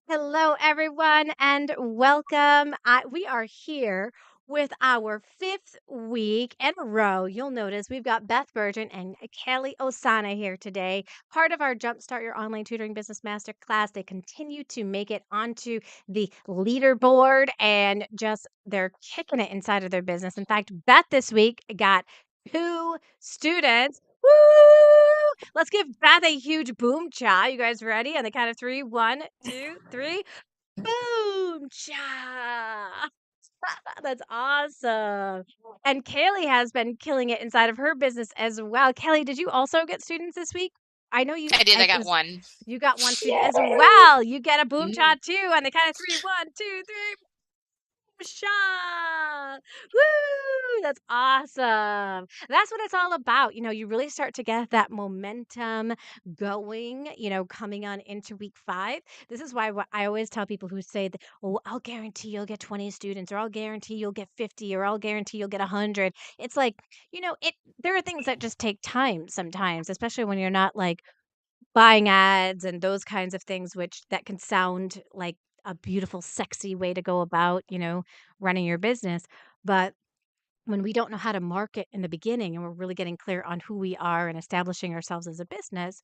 Hello, everyone, and welcome. We are here with our fifth week in a row. You'll notice we've got Beth Burgeon and Kelly Osana here today, part of our Jumpstart Your Online Tutoring Business Masterclass. They continue to make it onto the leaderboard and just they're kicking it inside of their business. In fact, Beth this week got two students. Woo! Let's give Beth a huge boom cha. You guys ready? On the count of three. One, two, three. Boom cha. That's awesome. And Kaylee has been killing it inside of her business as well. Kelly, did you also get students this week? I know you. I did. I It got was one. you got one student as Yay! well. You get a boom cha Mhm. too on the count of three. One, two, three. Shot. Woo! That's awesome. That's what it's all about. You really start to get that momentum going, coming on into week 5. This is why what I always tell people who say that, "Oh, I'll guarantee you'll get 20 students, or I'll guarantee you'll get 50, or I'll guarantee you'll get 100." It's like, there are things that just take time sometimes, especially when you're not like buying ads and those kinds of things, which that can sound like a beautiful, sexy way to go about, running your business. But when we don't know how to market in the beginning and we're really getting clear on who we are and establishing ourselves as a business,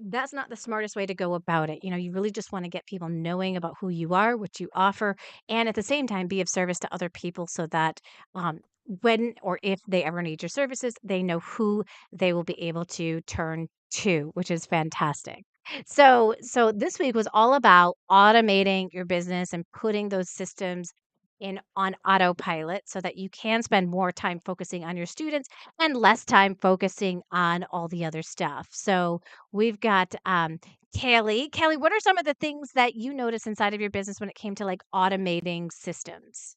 that's not the smartest way to go about it. You really just want to get people knowing about who you are, what you offer, and at the same time be of service to other people so that when or if they ever need your services, they know who they will be able to turn to, which is fantastic. So this week was all about automating your business and putting those systems in on autopilot so that you can spend more time focusing on your students and less time focusing on all the other stuff. So we've got Kaylee. Kelly, what are some of the things that you notice inside of your business when it came to like automating systems?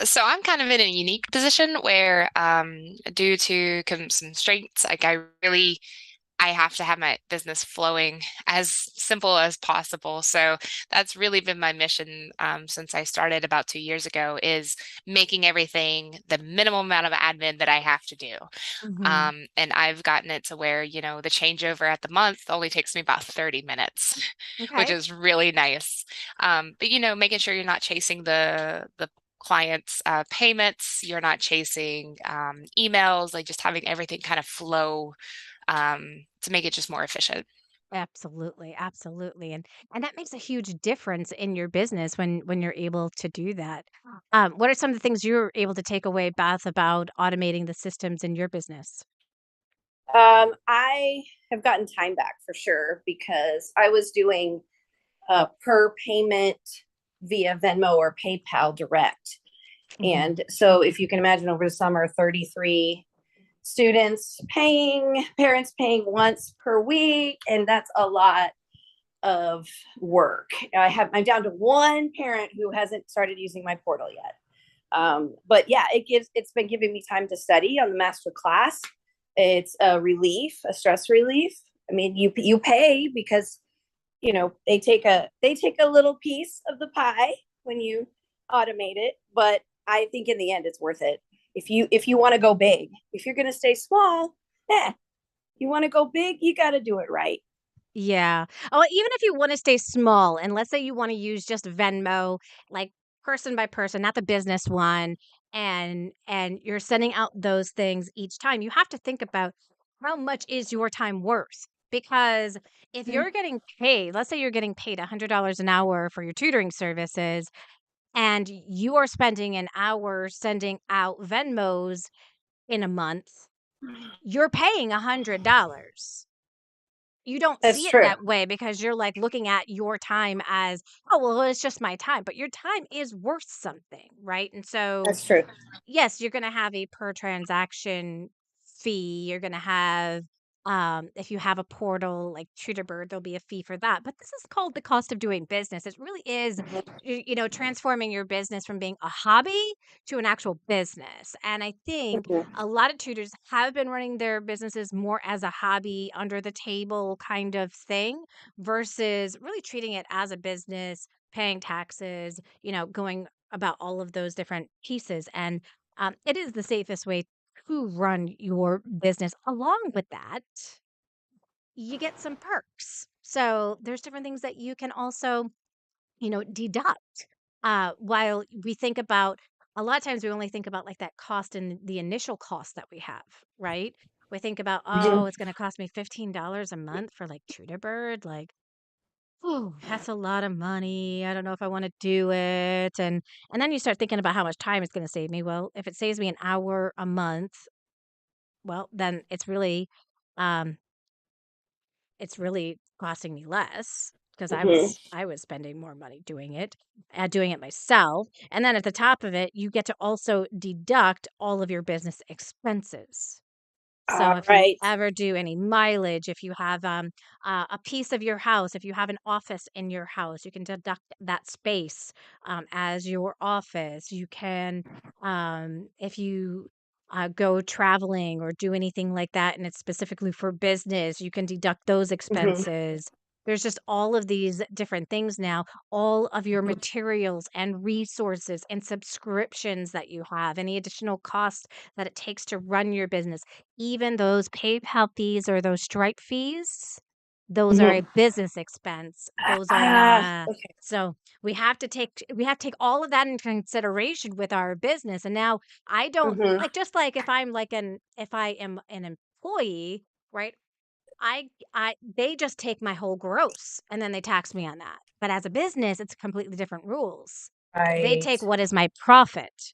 So I'm kind of in a unique position where, due to some constraints, I have to have my business flowing as simple as possible. So that's really been my mission, since I started about 2 years ago, is making everything the minimum amount of admin that I have to do. Hmm. And I've gotten it to where, the changeover at the month only takes me about 30 minutes, which Okay. is really nice. But making sure you're not chasing the clients' payments, you're not chasing emails, like just having everything kind of flow, to make it just more efficient. Absolutely, absolutely, and that makes a huge difference in your business when you're able to do that. What are some of the things you're able to take away, Beth, about automating the systems in your business? I have gotten time back for sure because I was doing per payment via Venmo or PayPal direct. Hmm. And so, if you can imagine, over the summer, 33 students paying, parents paying once per week, and that's a lot of work. I'm down to one parent who hasn't started using my portal yet. But yeah, it's been giving me time to study on the master class. It's a relief, a stress relief. I mean, you pay because they take a little piece of the pie when you automate it, but I think in the end it's worth it. If you want to go big, if you're going to stay small, you want to go big, you got to do it right. Yeah. Oh, even if you wanna stay small, and let's say you wanna use just Venmo, like, person by person, not the business one, and you're sending out those things each time, you have to think about how much is your time worth? Because if you're getting paid, let's say you're getting paid $100 an hour for your tutoring services, and you are spending an hour sending out Venmos in a month, you're paying $100. You don't That's see it true. that way because you're, like, looking at your time as, "Oh, well, it's just my time," but your time is worth something, right? And so, That's true. yes, you're gonna have a per transaction fee, you're gonna have, if you have a portal like Tutorbird, there'll be a fee for that, but this is called the cost of doing business. It really is, transforming your business from being a hobby to an actual business, and I think Mhm. a lot of tutors have been running their businesses more as a hobby, under the table kind of thing, versus really treating it as a business, paying taxes, going about all of those different pieces. And it is the safest way to run your business. Along with that, you get some perks. So there's different things that you can also, deduct. While we think about a lot of times we only think about like that cost and the initial cost that we have, right? We think about, oh, Mhm. it's going to cost me $15 a month for like Tutorbird. Like, oh, that's a lot of money. I don't know if I want to do it. And then you start thinking about how much time it's going to save me. Well, if it saves me an hour a month, well, then um it's really costing me less because I Mhm. was I was spending more money doing it myself. And then at the top of it, you get to also deduct all of your business expenses. So All if you right. ever do any mileage, if you have a piece of your house, if you have an office in your house, you can deduct that space as your office. You can, if you go traveling or do anything like that, and it's specifically for business, you can deduct those Mhm. expenses. There's just all of these different things now, all of your Mhm. materials and resources and subscriptions that you have, any additional cost that it takes to run your business, even those PayPal fees or those Stripe fees, those are a Mhm. business expense. Those are not. Okay. So we have to take all of that into consideration with our business. And now I don't Mhm. like, just like if I am an employee, right? I they just take my whole gross and then they tax me on that. But as a business, it's completely different rules. They Right. take what is my profit,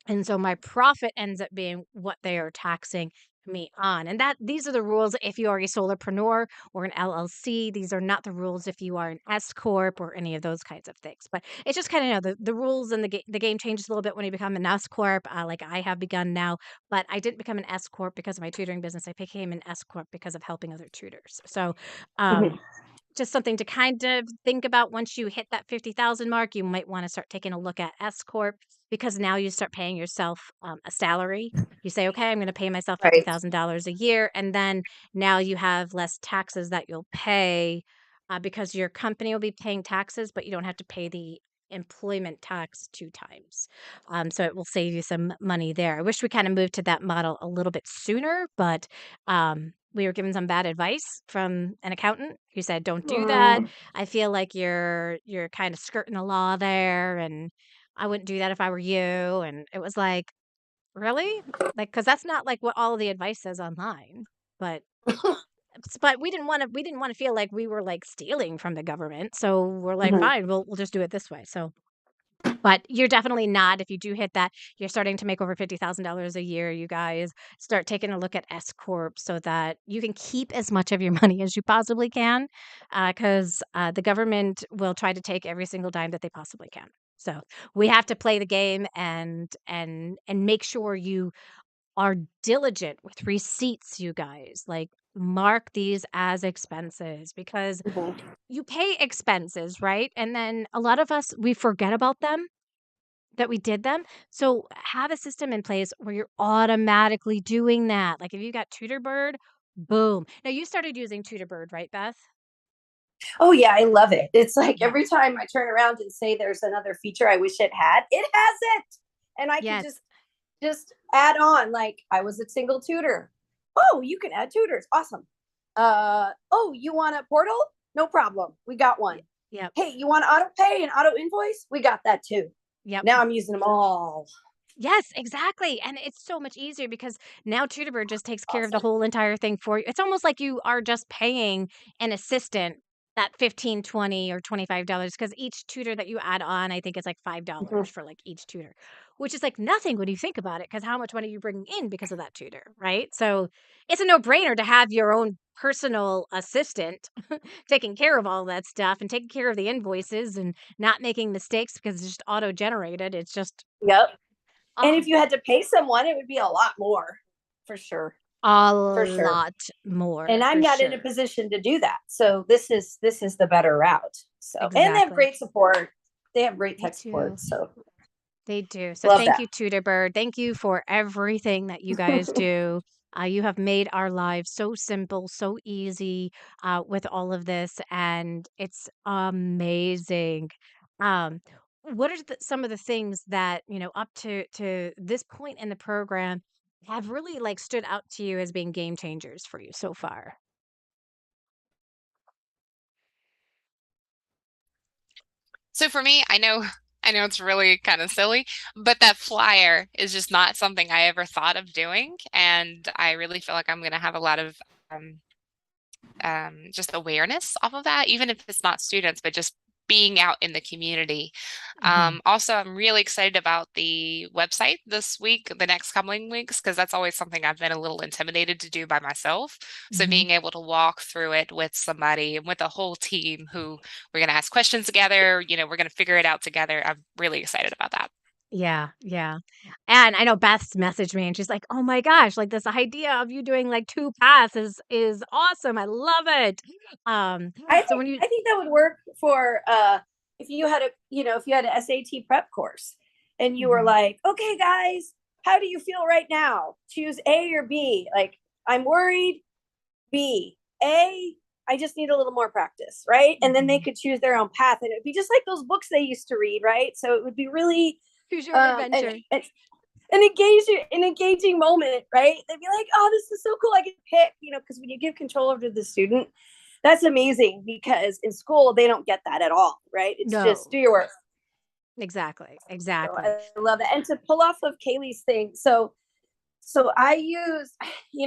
and so my profit ends up being what they are taxing me on. And that these are the rules if you are a solopreneur or an LLC. These are not the rules if you are an S corp or any of those kinds of things. But it's just kind of, the rules and the game changes a little bit when you become an S corp, like I have begun now. But I didn't become an S corp because of my tutoring business. I became an S corp because of helping other tutors. So Mhm. um, just something to kind of think about. Once you hit that 50,000 mark, you might want to start taking a look at S corp, because now you start paying yourself a salary. You say, okay, I'm going to pay myself Right. $50,000 a year. And then now you have less taxes that you'll pay, because your company will be paying taxes, but you don't have to pay the employment tax two times. So it will save you some money there. I wish we kind of moved to that model a little bit sooner, but we were given some bad advice from an accountant who said, "Don't do that. Mm. I feel like you're kind of skirting the law there, and I wouldn't do that if I were you." And it was like, really? Like, because that's not like what all of the advice says online. But we didn't want to feel like we were like stealing from the government. So we're like, Mhm. fine, we'll just do it this way. So, but you're definitely not. If you do hit that, you're starting to make over $50,000 a year. You guys start taking a look at S corp so that you can keep as much of your money as you possibly can, because the government will try to take every single dime that they possibly can. So we have to play the game and make sure you are diligent with receipts. You guys, like, mark these as expenses, because Mhm. you pay expenses, right? And then a lot of us, we forget about them, that we did them. So have a system in place where you're automatically doing that. Like if you got Tutorbird, boom. Now you started using Tutorbird, right, Beth? Oh yeah, I love it. It's like Yeah. every time I turn around and say there's another feature I wish it had, it has it. And I can Yes. just add on, like I was a single tutor. Oh, you can add tutors. Awesome. Oh, you want a portal? No problem. We got Y- one. Yep. Hey, you want auto pay and auto invoice? We got that too. Yep. Now I'm using them all. Yes, exactly. And it's so much easier because now Tutorbird just takes care of the Awesome. whole entire thing for you. It's almost like you are just paying an assistant that 15, 20, or $25, because each tutor that you add on, I think it's like $5 Mhm. for like each tutor, which is like nothing when you think about it, because how much money you bring in because of that tutor, right? So it's a no-brainer to have your own personal assistant taking care of all that stuff and taking care of the invoices and not making mistakes because it's just auto-generated. It's just, Yep. And oh, if you had to pay someone, it would be a lot more, for sure. a For sure. lot more And I'm for not in a sure. position to do that. So this is the better route. So, and they have Exactly. great support. They have great They tech support. do. So They do. So love thank that. you, Tutorbird. Thank you for everything that you guys do. You have made our lives so simple, so easy, with all of this, and it's amazing. Um, what are some of the things that, up to this point in the program, have really like stood out to you as being game changers for you so far? So for me, I know it's really kind of silly, but that flyer is just not something I ever thought of doing, and I really feel like I'm going to have a lot of um, just awareness off of that, even if it's not students, but just being out in the community. Mhm. Also, I'm really excited about the website this week, the next coming weeks, because that's always something I've been a little intimidated to do by myself. So Mhm. being able to walk through it with somebody and with a whole team who we're going to ask questions together, we're going to figure it out together. I'm really excited about that. Yeah, yeah. And I know Beth's messaged me and she's like, "Oh my gosh, like this idea of you doing like 2 paths is awesome. I love it." Um, so when you I think that would work for if you had if you had an SAT prep course and you were Mhm. like, okay guys, how do you feel right now? Choose A or B. Like, I'm worried, B. A, I just need a little more practice, right? And then they Mhm. could choose their own path. And it'd be just like those books they used to read, right? So it would be really Choose your own um an, adventure. an engaging moment, right? They'd be like, oh, this is so cool. I can pick, because when you give control over to the student, that's amazing because in school they don't get that at all, right? It's just No. do your work. Exactly, So exactly. I love that. And to pull off of Kaylee's thing, so I use,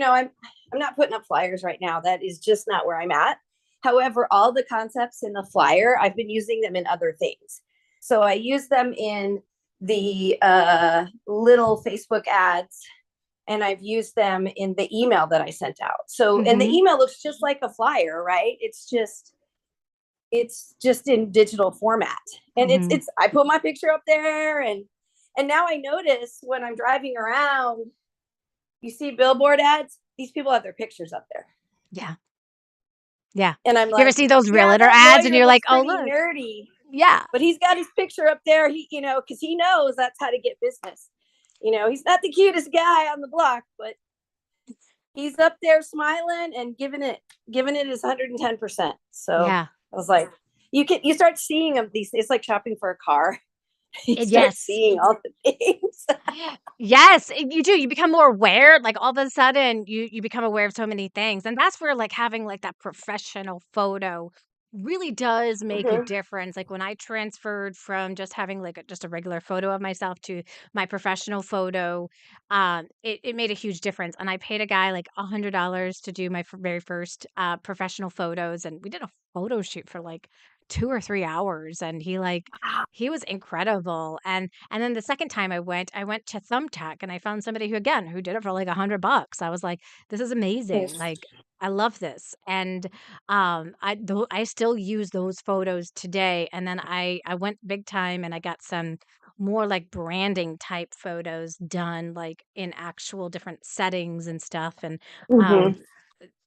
I'm not putting up flyers right now. That is just not where I'm at. However, all the concepts in the flyer, I've been using them in other things. So I use them in the little Facebook ads, and I've used them in the email that I sent out. So, and the Mhm. email looks just like a flyer, right? It's just in digital format, and Mhm. it's I put my picture up there, and now I notice when I'm driving around, you see billboard ads, these people have their pictures up there. Yeah. Yeah. And I'm You ever like, see those yeah, realtor that ads and lawyer you're like, looks "Oh, pretty look." nerdy, Yeah. but he's got his picture up there. Because he knows that's how to get business. He's not the cutest guy on the block, but he's up there smiling and giving it his 110%. So Yeah. I was like, you start seeing of these. It's like shopping for a car. You start Yes. seeing all the things. Yes, you do. You become more aware, like, all of a sudden, you become aware of so many things, and that's where, like, having, like, that professional photo really does make a Mhm. difference. Like, when I transferred from just having, like, just a regular photo of myself to my professional photo, it made a huge difference, and I paid a guy, like, $100 to do my very first, professional photos, and we did a photo shoot for, like, 2 or 3 hours, and he was incredible, and then the second time I went to Thumbtack and I found somebody who, again, who did it for like $100. I was like, "This is amazing." Yes. Like, I love this. And I still use those photos today. And then I went big time and I got some more like branding type photos done like in actual different settings and stuff. Mhm. Um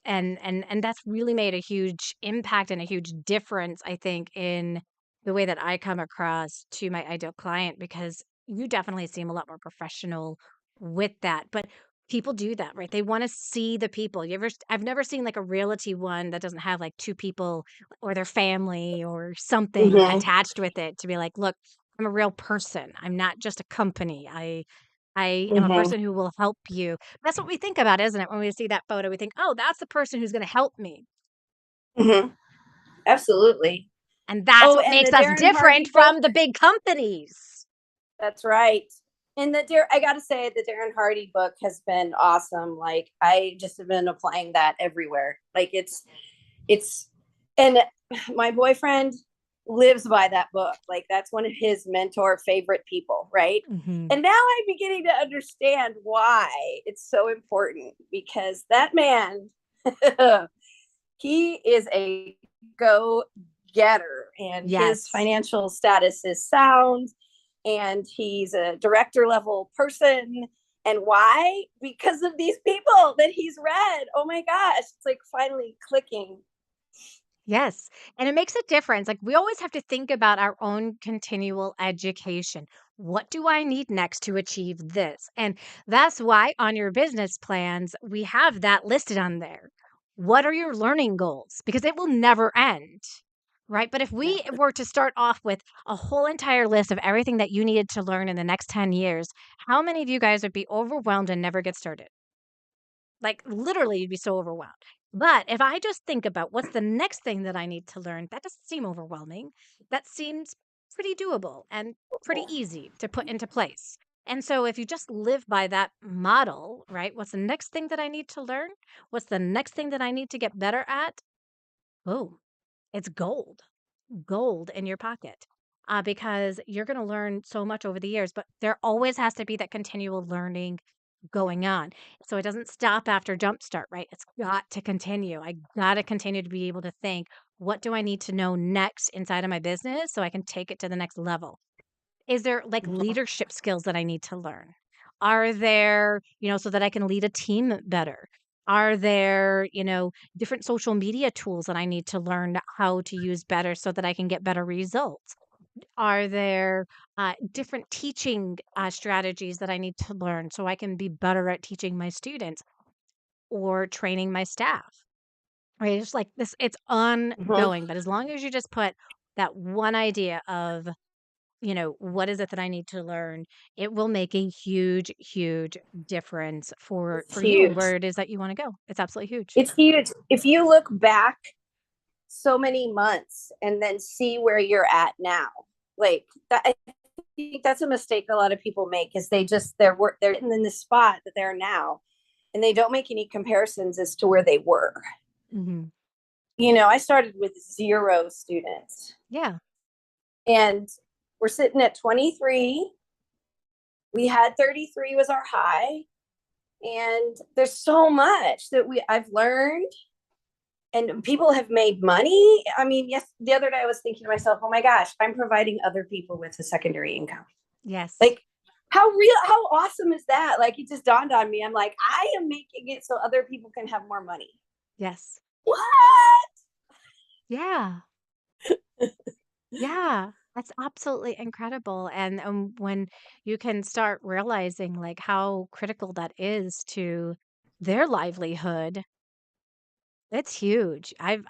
and that's really made a huge impact and a huge difference, I think, in the way that I come across to my ideal client because you definitely seem a lot more professional with that. But people do that, right? They want to see the people. I've never seen like a realty one that doesn't have like two people or their family or something Mhm. attached with it to be like, look, I'm a real person. I'm not just a company. I am a Mhm. person who will help you. That's what we think about, isn't it? When we see that photo, we think, "Oh, that's the person who's gonna help me." Mhm. Absolutely. And that's Oh, what and makes the us Darren different Hardy book. from the big companies. That's right. And I got to say, the Darren Hardy book has been awesome. Like, I just have been applying that everywhere. Like, it's, and my boyfriend lives by that book. Like, that's one of his mentor favorite people, right? Mhm. And now I'm beginning to understand why it's so important, because that man, he is a go getter, and his Yes. financial status is sound, and he's a director level person. And why? Because of these people that he's read. Oh my gosh, it's like finally clicking. Yes, and it makes a difference. Like, we always have to think about our own continual education. What do I need next to achieve this? And that's why on your business plans, we have that listed on there. What are your learning goals? Because it will never end, right? But if we Never. were to start off with a whole entire list of everything that you needed to learn in the next 10 years, how many of you guys would be overwhelmed and never get started? Like, literally, you'd be so overwhelmed. But if I just think about what's the next thing that I need to learn, that doesn't seem overwhelming. That seems pretty doable and pretty easy to put into place. And so if you just live by that model, right? What's the next thing that I need to learn? What's the next thing that I need to get better at? Boom. It's gold in your pocket. Because you're going to learn so much over the years, but there always has to be that continual learning going on. So it doesn't stop after Jumpstart, right? It's got to continue. I got to continue to be able to think, what do I need to know next inside of my business so I can take it to the next level? Is there like Mhm. leadership skills that I need to learn? Are there, so that I can lead a team better? Are there, different social media tools that I need to learn how to use better so that I can get better results? Are there different teaching strategies that I need to learn so I can be better at teaching my students or training my staff? Right? It's like this, it's Mhm. ongoing. But as long as you just put that one idea of, what is it that I need to learn? It will make a huge, huge difference for It's you and huge. where it is that you want to go. It's absolutely huge. It's huge. If you look back so many months and then see where you're at now, like that, I think that's a mistake a lot of people make is they're in the spot that they're now, and they don't make any comparisons as to where they were. Hmm. I started with 0 students, Yeah. and we're sitting at 23. We had 33 was our high, and there's so much that I've learned, and people have made money. I mean, yes, the other day I was thinking to myself, oh my gosh, I'm providing other people with a secondary income. Yes. Like, how awesome is that? Like, it just dawned on me. I'm like, I am making it so other people can have more money. Yes. What? Yeah. Yeah. That's absolutely incredible. And when you can start realizing like how critical that is to their livelihood, it's huge. I've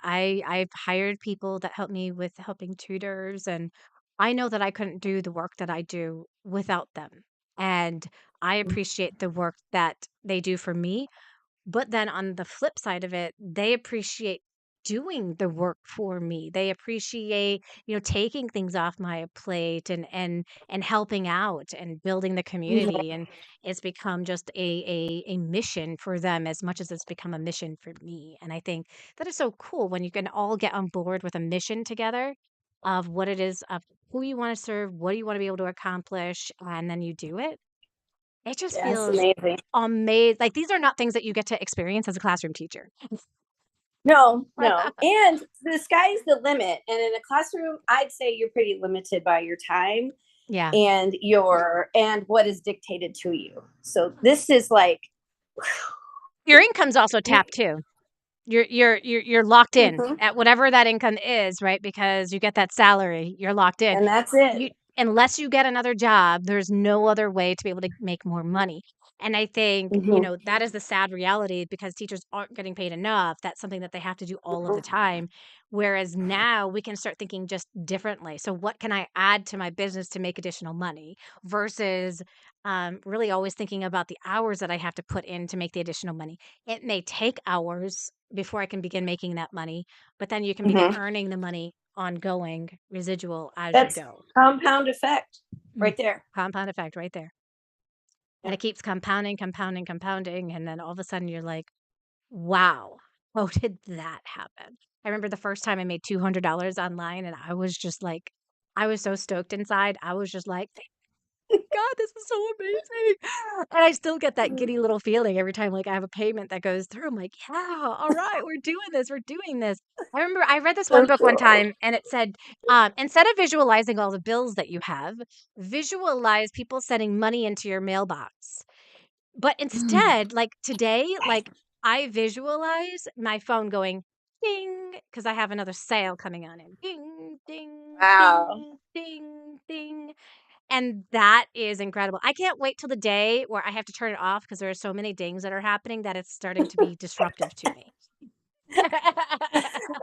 hired people that help me with helping tutors, and I know that I couldn't do the work that I do without them. And I appreciate the work that they do for me, but then on the flip side of it, they appreciate doing the work for me. They appreciate, taking things off my plate and helping out and building the community. And it's become just a mission for them as much as it's become a mission for me. And I think that is so cool when you can all get on board with a mission together of what it is, of who you want to serve, what do you want to be able to accomplish, and then you do it. It just Yeah, it's feels amazing. amazing. Like, these are not things that you get to experience as a classroom teacher. No, no. And the sky's the limit. And in a classroom, I'd say you're pretty limited by your time Yeah. and what is dictated to you. So this is like Your income's also you, tapped too. You're locked in mhm, at whatever that income is, right? Because you get that salary, you're locked in. and that's it. You unless you get another job, there's no other way to be able to make more money. And I think, Mhm, that is the sad reality because teachers aren't getting paid enough. That's something that they have to do all of the mhm, time. Whereas now we can start thinking just differently. So what can I add to my business to make additional money versus really always thinking about the hours that I have to put in to make the additional money. It may take hours before I can begin making that money, but then you can begin mhm. earning the money ongoing residual as you That's go. compound effect Mm, right there. compound effect right there. And Yeah. it keeps compounding, compounding, compounding. And then all of a sudden you're like, wow, how did that happen? I remember the first time I made $200 online and I was just like, I was so stoked inside. I was just like, God, this is so amazing. And I still get that giddy little feeling every time like I have a payment that goes through. I'm like, yeah, all right, we're doing this. We're doing this. I remember I read this one So book one cool. time and it said, instead of visualizing all the bills that you have, visualize people sending money into your mailbox. But instead, like today, like I visualize my phone going ding because I have another sale coming on in ding, ding, Wow. ding, ding, ding. And that is incredible. I can't wait till the day where I have to turn it off because there are so many dings that are happening that it's starting to be disruptive to me.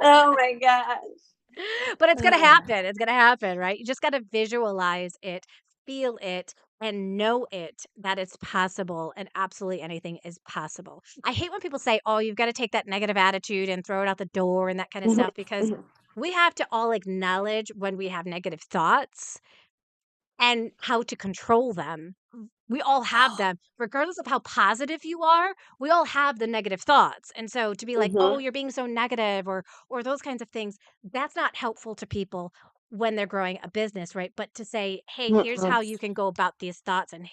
Oh my gosh. But it's gonna happen. It's gonna happen, right? You just gotta visualize it, feel it, and know it that it's possible and absolutely anything is possible. I hate when people say, "Oh, you've got to take that negative attitude and throw it out the door and that kind of Mhm, stuff," because mhm. we have to all acknowledge when we have negative thoughts and how to control them. We all have them, regardless of how positive you are, we all have the negative thoughts. And so to be like, "Oh, Mm-hmm. you're being so negative," or those kinds of things, that's not helpful to people when they're growing a business, right? But to say, "Hey, here's Mm-hmm. how you can go about these thoughts and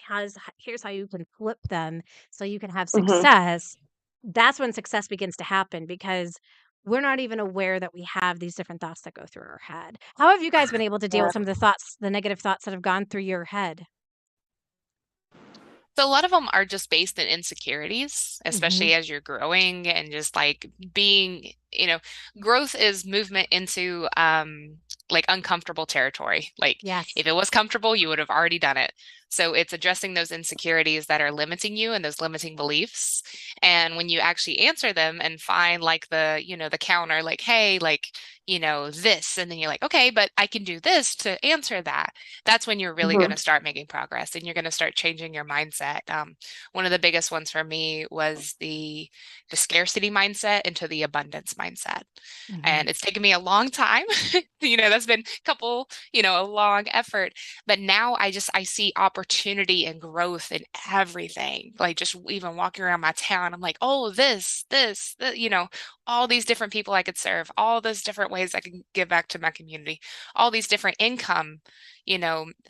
here's how you can flip them so you can have Mm-hmm. success." That's when success begins to happen because we're not even aware that we have these different thoughts that go through our head. How have you guys been able to deal Yeah. with some of the thoughts, the negative thoughts that have gone through your head? So a lot of them are just based in insecurities, Mhm. especially as you're growing and just like being, growth is movement into like uncomfortable territory. Like Yes. if it was comfortable, you would have already done it. So it's addressing those insecurities that are limiting you and those limiting beliefs. And when you actually answer them and find like the counter, like, hey, like, this, and then you're like, okay, but I can do this to answer that. That's when you're really going Mm-hmm. to start making progress and you're going to start changing your mindset. One of the biggest ones for me was the scarcity mindset into the abundance mindset. Mhm. And it's taken me a long time. That's been a long effort. But now I see opportunity and growth in everything. Like just even walking around my town, I'm like, oh, all these different people I could serve, all those different ways I can give back to my community, all these different income,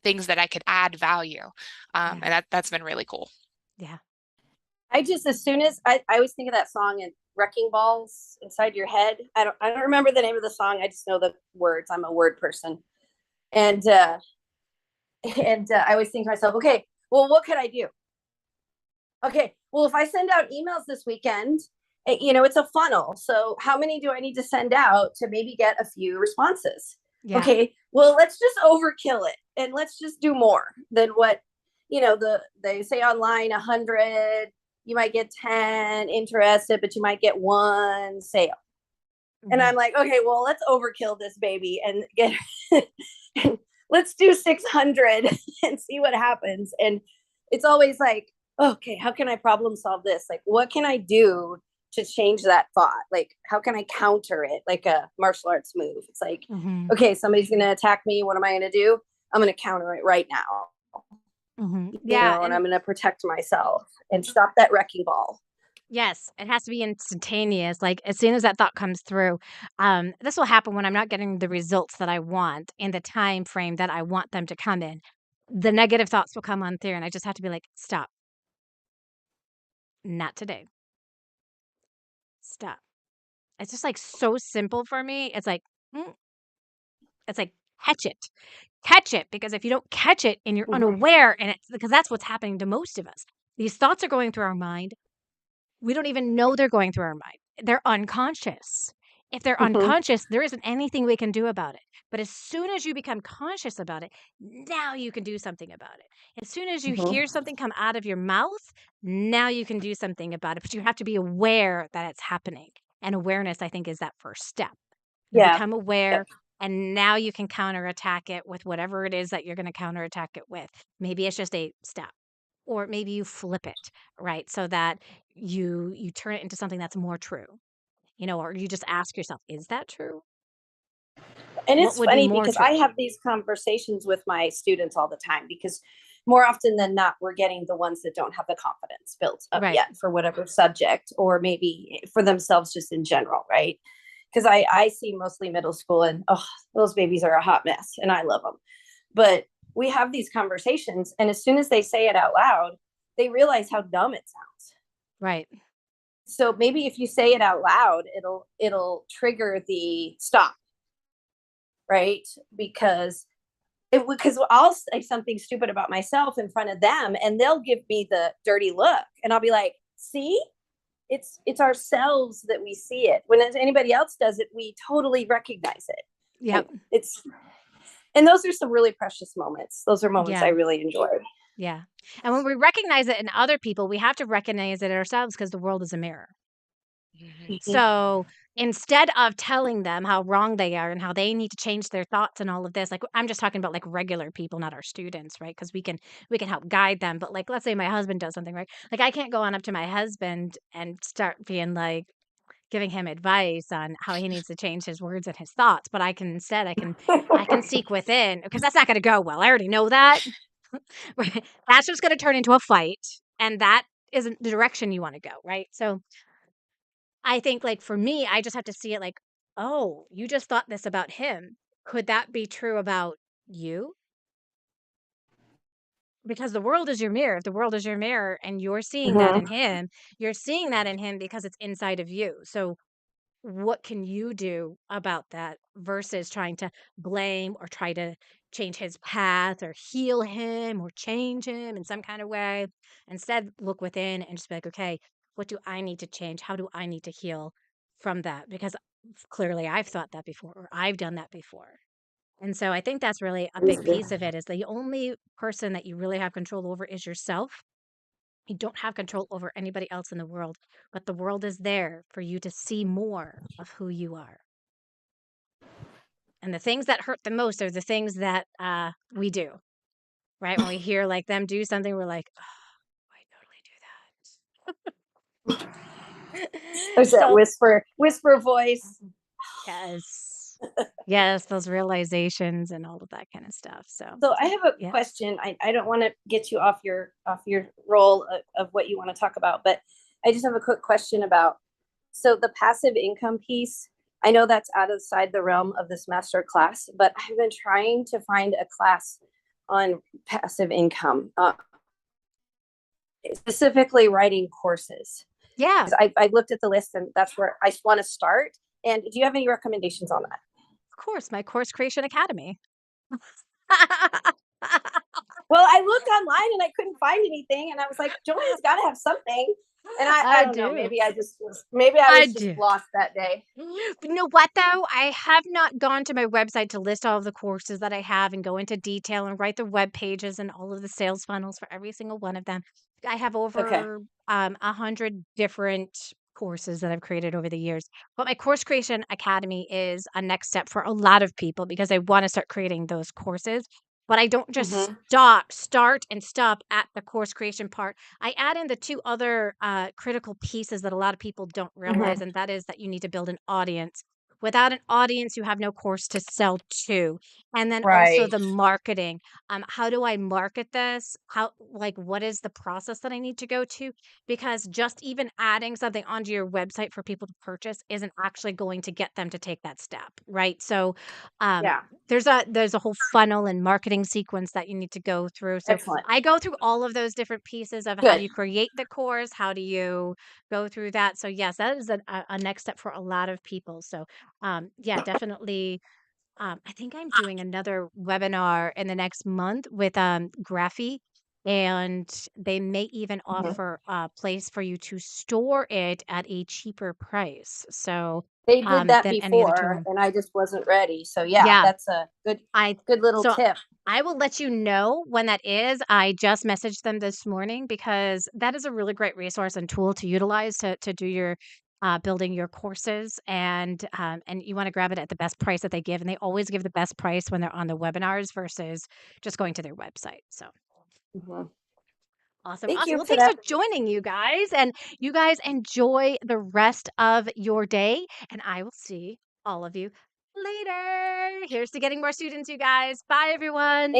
things that I could add value. Yeah. And that's been really cool. Yeah. I just, as soon as I always think of that song and wrecking balls inside your head. I don't remember the name of the song. I just know the words. I'm a word person. And I always think to myself, okay, well, what could I do? Okay, well, if I send out emails this weekend, it's a funnel. So how many do I need to send out to maybe get a few responses? Yeah. Okay, well, let's just overkill it and let's just do more than what, they say online 100, you might get 10 interested, but you might get one sale. And Mhm. I'm like, okay, well, let's overkill this baby and get let's do 600 and see what happens. And it's always like, okay, how can I problem solve this? Like, what can I do to change that thought? Like, how can I counter it? Like a martial arts move. It's like, Mhm. okay, somebody's going to attack me. What am I going to do? I'm going to counter it right now, Mhm. Yeah, and and I'm going to protect myself and stop that wrecking ball. yes, it has to be instantaneous, like, as soon as that thought comes through. This will happen when I'm not getting the results that I want in the time frame that I want them to come in. The negative thoughts will come on through, and I just have to be like, "Stop. Not today. Stop." It's just, like, so simple for me. Mm, it's like, catch it. Catch it, because if you don't catch it and you're Mm-hmm. unaware, and it's because that's what's happening to most of us. These thoughts are going through our mind. We don't even know they're going through our mind. They're unconscious. If they're Mm-hmm. unconscious, there isn't anything we can do about it. But as soon as you become conscious about it, now you can do something about it. As soon as you Mm-hmm. hear something come out of your mouth, now you can do something about it. But you have to be aware that it's happening. And awareness, I think, is that first step. You Yeah. become Yep. aware, and now you can counterattack it with whatever it is that you're going to counterattack it with. Maybe it's just a step, or maybe you flip it, right? So that you turn it into something that's more true, or you just ask yourself, is that true? And What it's would be funny more because true? I have these conversations with my students all the time because more often than not, we're getting the ones that don't have the confidence built up Right. yet for whatever subject or maybe for themselves just in general, right? Because I see mostly middle school and those babies are a hot mess and I love them. But we have these conversations and as soon as they say it out loud, they realize how dumb it sounds. Right. So maybe if you say it out loud, it'll trigger the stop, right? Because I'll say something stupid about myself in front of them and they'll give me the dirty look and I'll be like, see, it's ourselves that we see it. When anybody else does it, we totally recognize it. And Yep. those are some really precious moments. Those are moments I Yeah. really enjoy. Yeah. And when we recognize it in other people, we have to recognize it ourselves because the world is a mirror. Mhm. Mm-hmm. So instead of telling them how wrong they are and how they need to change their thoughts and all of this, like I'm just talking about like regular people, not our students, right? Because we can help guide them. But like let's say my husband does something, right? Like I can't go on up to my husband and start being like, giving him advice on how he needs to change his words and his thoughts, but I can instead I can seek within, because that's not going to go well. I already know that. That's just going to turn into a fight, and that isn't the direction you want to go, right? So I think, like, for me, I just have to see it like, oh, you just thought this about him. Could that be true about you? Because the world is your mirror. If the world is your mirror and you're seeing that in Mhm. him, you're seeing that in him because it's inside of you. So what can you do about that versus trying to blame or try to change his path or heal him or change him in some kind of way? Instead, look within and just be like, okay, what do I need to change? How do I need to heal from that? Because clearly I've thought that before, or I've done that before. And so I think that's really a big piece of it, is the only person that you really have control over is yourself. You don't have control over anybody else in the world, but the world is there for you to see more of who you are. And the things that hurt the most are the things that we do, right? When we hear like them do something, we're like, oh, I totally do that. There's that So, whisper voice. yes, yes, those realizations and all of that kind of stuff. So, So I have a yeah. question. I don't want to get you off your role of what you want to talk about, but I just have a quick question about, so the passive income piece. I know that's outside the realm of this master class, but I've been trying to find a class on passive income, specifically writing courses. Yeah, 'Cause I looked at the list and that's where I want to start. And do you have any recommendations on that? of course, my Course Creation Academy. Well, I looked online and I couldn't find anything, and I was like, Joanne's got to have something. And I I don't know, do. maybe I I was just do. lost that day. You know what, though? I have not gone to my website to list all of the courses that I have and go into detail and write the web pages and all of the sales funnels for every single one of them. I have Okay. over 100 different courses that I've created over the years. But my Course Creation Academy is a next step for a lot of people because I want to start creating those courses. But I don't just Mm-hmm. start and stop at the course creation part. I add in the two other critical pieces that a lot of people don't realize, Mm-hmm. and that is that you need to build an audience. Without an audience, you have no course to sell to. And then also Right. the marketing. How do I market this? How, like, what is the process that I need to go to? Because just even adding something onto your website for people to purchase isn't actually going to get them to take that step, right? So, um, Yeah. there's a whole funnel and marketing sequence that you need to go through. So Excellent. I go through all of those different pieces of how do Good. you create the course, how do you go through that. So yes, that is a next step for a lot of people. So yeah, definitely. I think I'm doing another webinar in the next month with Graphy, and they may even Mhm. offer a place for you to store it at a cheaper price. So They did that than any other before, tool. and I just wasn't ready. So yeah, Yeah, that's a I good little so tip. I will let you know when that is. I just messaged them this morning because that is a really great resource and tool to utilize to do your building your courses, and you want to grab it at the best price that they give, and they always give the best price when they're on the webinars versus just going to their website. So Mhm. awesome, Thank awesome. you Well, for thanks for that. joining, you guys, and you guys enjoy the rest of your day, and I will see all of you later. Here's to getting more students, you guys. Bye, everyone.